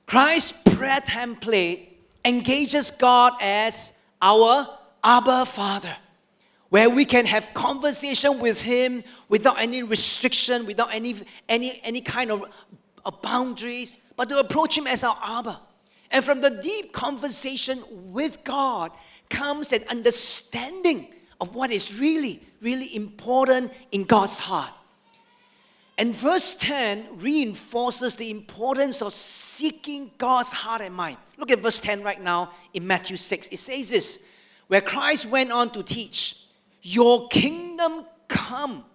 Christ's prayer template engages God as our Abba Father, where we can have conversation with Him without any restriction, without any kind of boundaries, but to approach Him as our Abba. And from the deep conversation with God comes an understanding of what is really, really important in God's heart. And verse 10 reinforces the importance of seeking God's heart and mind. Look at verse 10 right now in Matthew 6. It says this, where Christ went on to teach, "Your kingdom come,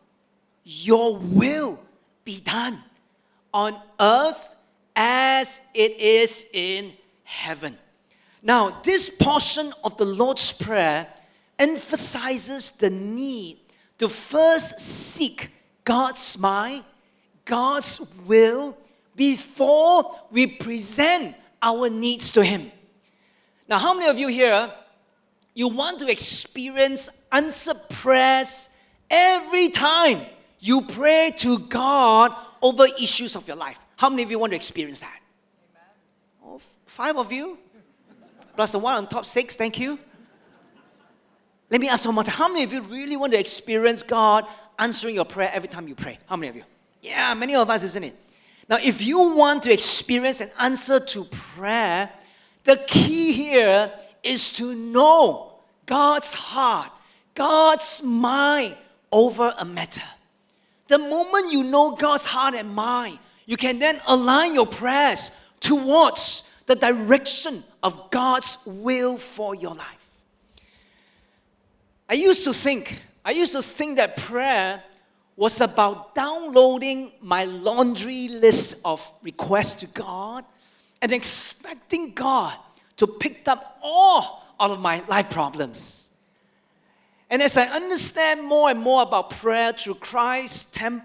your will be done on earth as it is in heaven." Now, this portion of the Lord's Prayer emphasizes the need to first seek God's mind, God's will, before we present our needs to Him. Now, how many of you here, you want to experience answered prayers every time you pray to God over issues of your life? How many of you want to experience that? Amen. Oh, 5 of you? Plus the one on top, 6, thank you. Let me ask one more time. How many of you really want to experience God answering your prayer every time you pray? How many of you? Yeah, many of us, isn't it? Now, if you want to experience an answer to prayer, the key here is to know God's heart, God's mind over a matter. The moment you know God's heart and mind, you can then align your prayers towards the direction of God's will for your life. I used to think that prayer was about downloading my laundry list of requests to God and expecting God to pick up all of my life problems. And as I understand more and more about prayer through Christ's prayer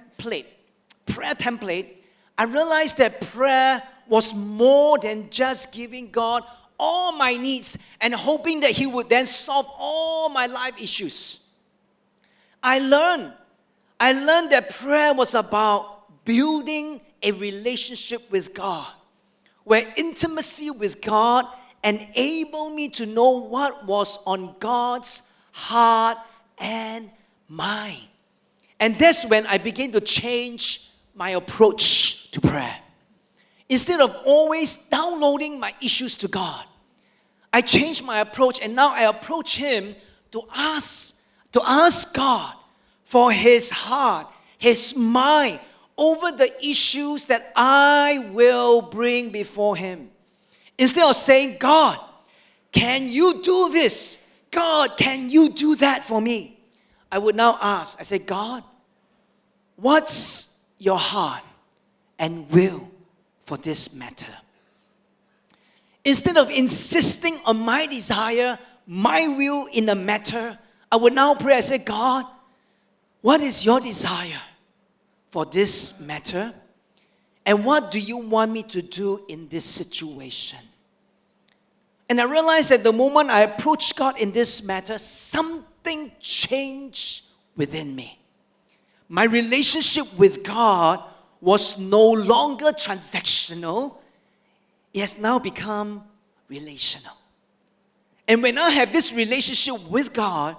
template, I realized that prayer was more than just giving God all my needs and hoping that He would then solve all my life issues. I learned that prayer was about building a relationship with God, where intimacy with God enabled me to know what was on God's heart and mind. And that's when I began to change my approach to prayer. Instead of always downloading my issues to God, I changed my approach, and now I approach Him to ask God for His heart, His mind over the issues that I will bring before Him. Instead of saying, "God, can you do this? God, can you do that for me?" I would now ask, I say, "God, what's your heart and will for this matter?" Instead of insisting on my desire, my will in a matter, I would now pray. I say, "God, what is your desire for this matter? And what do you want me to do in this situation?" And I realized that the moment I approached God in this matter, something changed within me. My relationship with God was no longer transactional. It has now become relational. And when I have this relationship with God,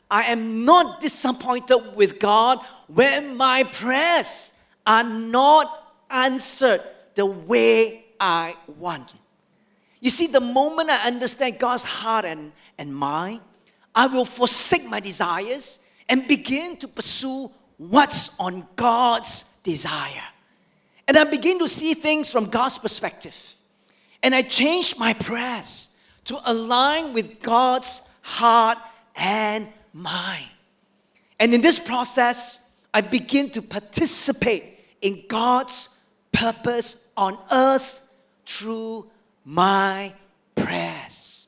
I am not disappointed with God when my prayers are not answered the way I want. You see, the moment I understand God's heart and mind, I will forsake my desires and begin to pursue what's on God's desire. And I begin to see things from God's perspective. And I change my prayers to align with God's heart and mind. And in this process, I begin to participate in God's purpose on earth through my prayers.